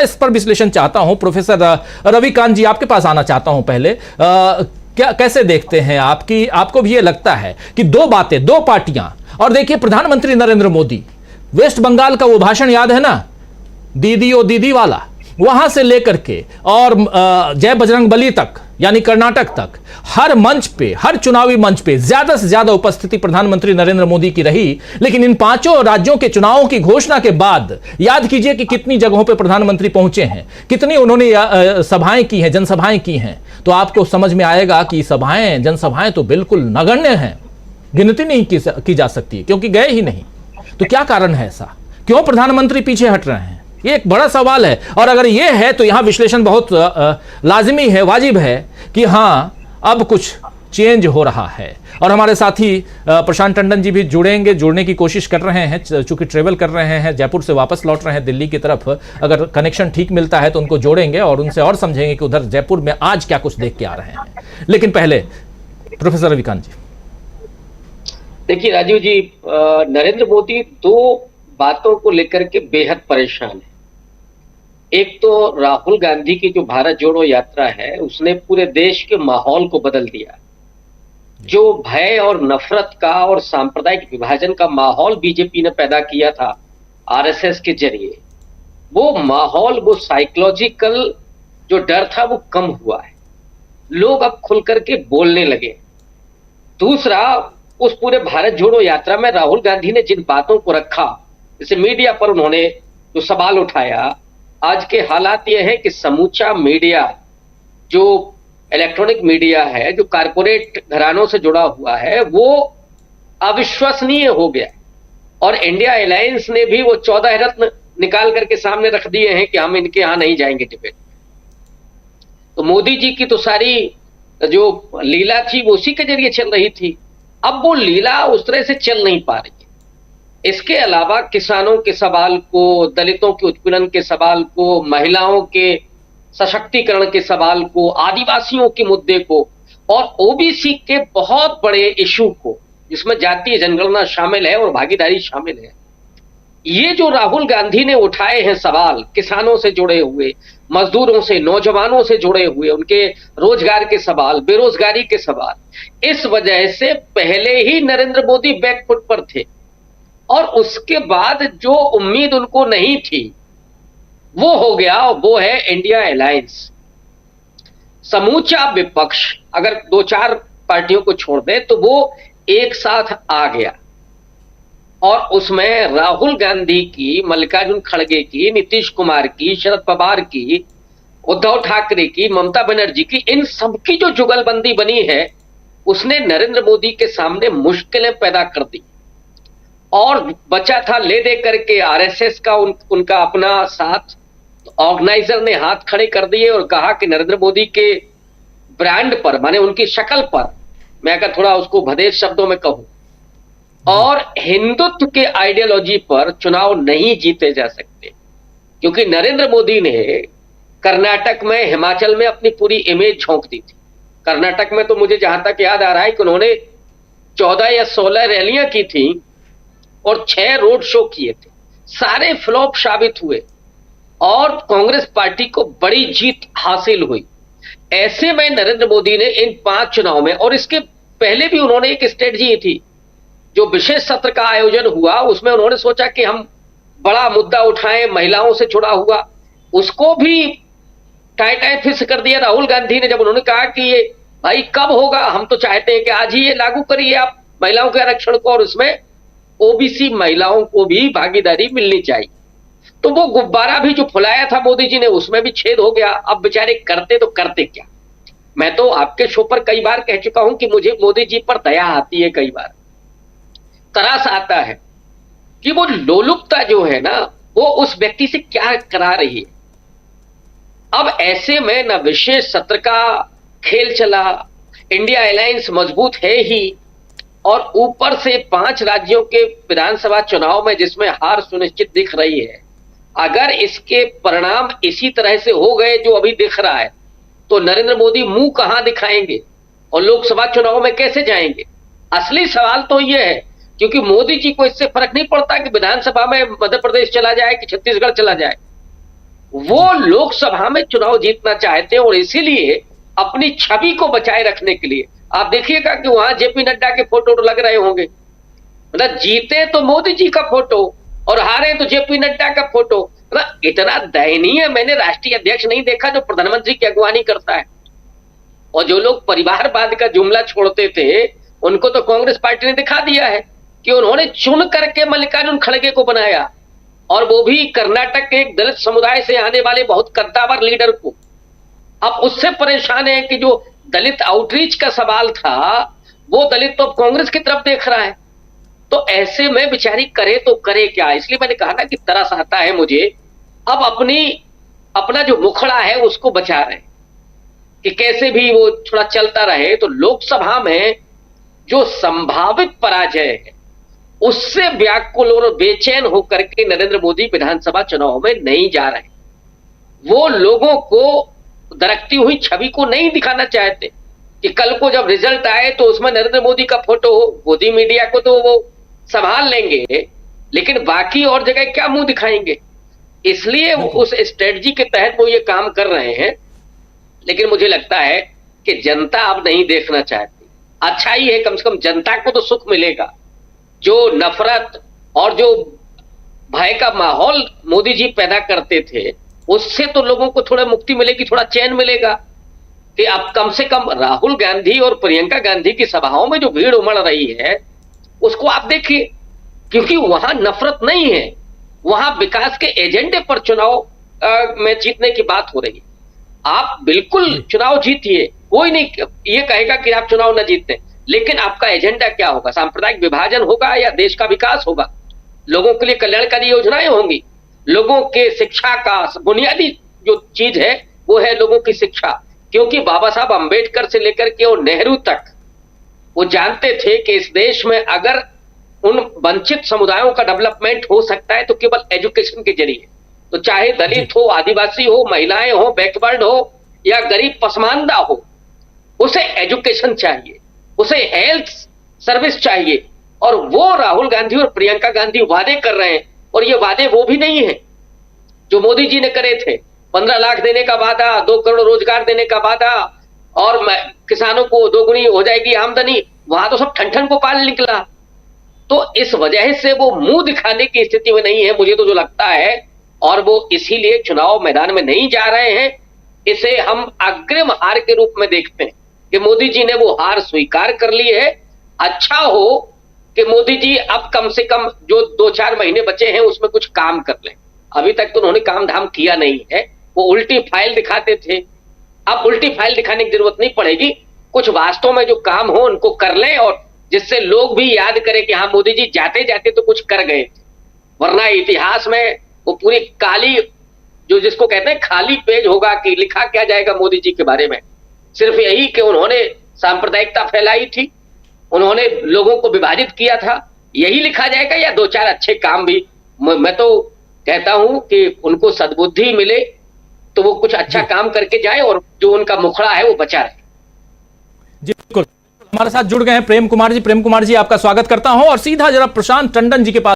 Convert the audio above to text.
इस पर विश्लेषण चाहता हूं। प्रोफेसर रविकांत जी, आपके पास आना चाहता हूं पहले। क्या कैसे देखते हैं आपकी, आपको भी ये लगता है कि दो बातें, दो पार्टियां, और देखिए प्रधानमंत्री नरेंद्र मोदी, वेस्ट बंगाल का वो भाषण याद है ना, दीदी ओ दीदी वाला, वहां से लेकर के और जय बजरंगबली तक, यानी कर्नाटक तक, हर मंच पे, हर चुनावी मंच पे ज्यादा से ज्यादा उपस्थिति प्रधानमंत्री नरेंद्र मोदी की रही। लेकिन इन पांचों राज्यों के चुनावों की घोषणा के बाद याद कीजिए कि कितनी जगहों पे प्रधानमंत्री पहुंचे हैं, कितनी उन्होंने सभाएं की हैं, जनसभाएं की हैं। तो आपको समझ में आएगा कि सभाएं, जनसभाएं तो बिल्कुल नगण्य हैं, गिनती नहीं की जा सकती, क्योंकि गए ही नहीं। तो क्या कारण है ऐसा, क्यों प्रधानमंत्री पीछे हट रहे हैं? ये एक बड़ा सवाल है। और अगर ये है तो यहां विश्लेषण बहुत लाजिमी है, वाजिब है कि हां अब कुछ चेंज हो रहा है। और हमारे साथी प्रशांत टंडन जी भी जुड़ने की कोशिश कर रहे हैं, चूंकि ट्रेवल कर रहे हैं, जयपुर से वापस लौट रहे हैं दिल्ली की तरफ। अगर कनेक्शन ठीक मिलता है तो उनको जोड़ेंगे और उनसे और समझेंगे कि उधर जयपुर में आज क्या कुछ देख के आ रहे हैं। लेकिन पहले प्रोफेसर रविकांत जी। देखिए राजीव जी, नरेंद्र मोदी दो बातों को लेकर के बेहद परेशान है। एक तो राहुल गांधी की जो भारत जोड़ो यात्रा है, उसने पूरे देश के माहौल को बदल दिया। जो भय और नफरत का और सांप्रदायिक विभाजन का माहौल बीजेपी ने पैदा किया था आरएसएस के जरिए, वो माहौल, वो साइकोलॉजिकल जो डर था, वो कम हुआ है। लोग अब खुल करके बोलने लगे। दूसरा, उस पूरे भारत जोड़ो यात्रा में राहुल गांधी ने जिन बातों को रखा, जैसे मीडिया पर उन्होंने जो सवाल उठाया, आज के हालात ये है कि समूचा मीडिया, जो इलेक्ट्रॉनिक मीडिया है, जो कारपोरेट घरानों से जुड़ा हुआ है, वो अविश्वसनीय हो गया। और इंडिया अलायंस ने भी वो 14 रत्न निकाल करके सामने रख दिए हैं कि हम इनके यहां नहीं जाएंगे डिबेट। तो मोदी जी की तो सारी जो लीला थी वो उसी के जरिए चल रही थी। अब वो लीला उस तरह से चल नहीं पा रही है। इसके अलावा किसानों के सवाल को, दलितों के उत्पीड़न के सवाल को, महिलाओं के सशक्तिकरण के सवाल को, आदिवासियों के मुद्दे को और ओबीसी के बहुत बड़े इशू को, जिसमें जातीय जनगणना शामिल है और भागीदारी शामिल है, ये जो राहुल गांधी ने उठाए हैं सवाल, किसानों से जुड़े हुए, मजदूरों से, नौजवानों से जुड़े हुए, उनके रोजगार के सवाल, बेरोजगारी के सवाल, इस वजह से पहले ही नरेंद्र मोदी बैकफुट पर थे। और उसके बाद जो उम्मीद उनको नहीं थी वो हो गया, वो है इंडिया अलायंस। समूचा विपक्ष अगर 2-4 पार्टियों को छोड़ दे तो वो एक साथ आ गया और उसमें राहुल गांधी की, मल्लिकार्जुन खड़गे की, नीतीश कुमार की, शरद पवार की, उद्धव ठाकरे की, ममता बनर्जी की, इन सबकी जो जुगलबंदी बनी है, उसने नरेंद्र मोदी के सामने मुश्किलें पैदा कर दी। और बचा था ले दे करके आरएसएस का उनका अपना साथ। तो ऑर्गेनाइजर ने हाथ खड़े कर दिए और कहा कि नरेंद्र मोदी के ब्रांड पर, माने उनकी शक्ल पर, मैं अगर थोड़ा उसको भदेश शब्दों में कहूं, और हिंदुत्व के आइडियोलॉजी पर चुनाव नहीं जीते जा सकते। क्योंकि नरेंद्र मोदी ने कर्नाटक में, हिमाचल में अपनी पूरी इमेज झोंक दी थी। कर्नाटक में तो मुझे जहां तक याद आ रहा है कि उन्होंने 14 या 16 रैलियां की थी और 6 रोड शो किए थे, सारे फ्लॉप साबित हुए और कांग्रेस पार्टी को बड़ी जीत हासिल हुई। ऐसे में नरेंद्र मोदी ने इन 5 चुनाव में, और इसके पहले भी उन्होंने एक स्ट्रेटजी थी, जो विशेष सत्र का आयोजन हुआ उसमें उन्होंने सोचा कि हम बड़ा मुद्दा उठाएं, महिलाओं से जुड़ा हुआ, उसको भी टाई फिक्स कर दिया राहुल गांधी ने, जब उन्होंने कहा कि ये भाई कब होगा, हम तो चाहते हैं कि आज ही ये लागू करिए आप महिलाओं के आरक्षण को, और उसमें ओबीसी महिलाओं को भी भागीदारी मिलनी चाहिए। तो वो गुब्बारा भी जो फुलाया था मोदी जी ने, उसमें भी छेद हो गया। अब बेचारे करते तो करते क्या। मैं तो आपके शो पर कई बार कह चुका हूं कि मुझे मोदी जी पर दया आती है, कई बार तरस आता है कि वो लोलुपता जो है ना, वो उस व्यक्ति से क्या करा रही है। अब ऐसे में न विशेष सत्र का खेल चला, इंडिया अलायंस मजबूत है ही, और ऊपर से 5 राज्यों के विधानसभा चुनाव में जिसमें हार सुनिश्चित दिख रही है, अगर इसके परिणाम इसी तरह से हो गए जो अभी दिख रहा है, तो नरेंद्र मोदी मुंह कहां दिखाएंगे और लोकसभा चुनाव में कैसे जाएंगे। असली सवाल तो यह है, क्योंकि मोदी जी को इससे फर्क नहीं पड़ता कि विधानसभा में मध्य प्रदेश चला जाए कि छत्तीसगढ़ चला जाए, वो लोकसभा में चुनाव जीतना चाहते हैं और इसीलिए अपनी छवि को बचाए रखने के लिए आप देखिएगा कि वहां जेपी नड्डा के फोटो लग रहे होंगे। मतलब जीते तो मोदी जी का फोटो और हारे तो जेपी नड्डा का फोटो। मतलब इतना दयनीय मैंने राष्ट्रीय अध्यक्ष नहीं देखा जो प्रधानमंत्री की अगवानी करता है। और जो लोग परिवारवाद का जुमला छोड़ते थे उनको तो कांग्रेस पार्टी ने दिखा दिया है कि उन्होंने चुन करके मल्लिकार्जुन खड़गे को बनाया, और वो भी कर्नाटक के एक दलित समुदाय से आने वाले बहुत कद्दावर लीडर को। अब उससे परेशान है कि जो दलित आउटरीच का सवाल था वो दलित तो कांग्रेस की तरफ देख रहा है। तो ऐसे में बेचारी करे तो करे क्या। इसलिए मैंने कहा ना कि तरस आता है मुझे। अब अपना जो मुखड़ा है उसको बचा रहे कि कैसे भी वो थोड़ा चलता रहे। तो लोकसभा में जो संभावित पराजय है उससे व्याकुल और बेचैन होकर के नरेंद्र मोदी विधानसभा चुनाव में नहीं जा रहे। वो लोगों को दरकती हुई छवि को नहीं दिखाना चाहते कि कल को जब रिजल्ट आए तो उसमें नरेंद्र मोदी का फोटो हो। मोदी मीडिया को तो वो संभाल लेंगे, लेकिन बाकी और जगह क्या मुंह दिखाएंगे। इसलिए उस स्ट्रेटजी के तहत वो ये काम कर रहे हैं। लेकिन मुझे लगता है कि जनता अब नहीं देखना चाहती। अच्छा ही है, कम से कम जनता को तो सुख मिलेगा। जो नफरत और जो भय का माहौल मोदी जी पैदा करते थे उससे तो लोगों को थोड़ा मुक्ति मिलेगी, थोड़ा चैन मिलेगा कि अब कम से कम राहुल गांधी और प्रियंका गांधी की सभाओं में जो भीड़ उमड़ रही है उसको आप देखिए, क्योंकि वहां नफरत नहीं है, वहां विकास के एजेंडे पर चुनाव में जीतने की बात हो रही है। आप बिल्कुल चुनाव जीतिए, कोई नहीं ये कहेगा कि आप चुनाव न जीतते, लेकिन आपका एजेंडा क्या होगा? सांप्रदायिक विभाजन होगा या देश का विकास होगा? लोगों के लिए कल्याणकारी योजनाएं होंगी? लोगों के शिक्षा का बुनियादी जो चीज है वो है लोगों की शिक्षा। क्योंकि बाबा साहब अंबेडकर से लेकर के और नेहरू तक वो जानते थे कि इस देश में अगर उन वंचित समुदायों का डेवलपमेंट हो सकता है तो केवल एजुकेशन के जरिए। तो चाहे दलित हो, आदिवासी हो, महिलाएं हो, बैकवर्ड हो या गरीब पसमानदा हो, उसे एजुकेशन चाहिए, उसे हेल्थ सर्विस चाहिए। और वो राहुल गांधी और प्रियंका गांधी वादे कर रहे हैं, और ये वादे वो भी नहीं है जो मोदी जी ने करे थे। 15 लाख देने का वादा, 2 करोड़ रोजगार देने का वादा, और किसानों को 2 गुनी हो जाएगी आमदनी, वहां तो सब ठन को पाल निकला। तो इस वजह से वो मुंह दिखाने की स्थिति में नहीं है, मुझे तो जो लगता है, और वो इसीलिए चुनाव मैदान में नहीं जा रहे हैं। इसे हम अग्रिम हार के रूप में देखते हैं कि मोदी जी ने वो हार स्वीकार कर ली है। अच्छा हो कि मोदी जी अब कम से कम जो 2-4 महीने बचे हैं उसमें कुछ काम कर लें। अभी तक तो उन्होंने काम धाम किया नहीं है, वो उल्टी फाइल दिखाते थे। अब उल्टी फाइल दिखाने की जरूरत नहीं पड़ेगी, कुछ वास्तव में जो काम हो उनको कर लें, और जिससे लोग भी याद करें कि हाँ मोदी जी जाते जाते तो कुछ कर गए थे। वरना इतिहास में वो पूरी काली, जो जिसको कहते हैं खाली पेज होगा कि लिखा क्या जाएगा मोदी जी के बारे में। सिर्फ यही कि उन्होंने सांप्रदायिकता फैलाई थी, उन्होंने लोगों को विभाजित किया था, यही लिखा जाएगा, या 2-4 अच्छे काम भी। मैं तो कहता हूं कि उनको सद्बुद्धि मिले तो वो कुछ अच्छा काम करके जाए और जो उनका मुखड़ा है वो बचा रहे। जी बिल्कुल, हमारे साथ जुड़ गए हैं प्रेम कुमार जी। प्रेम कुमार जी, आपका स्वागत करता हूं और सीधा जरा प्रशांत टंडन जी के पास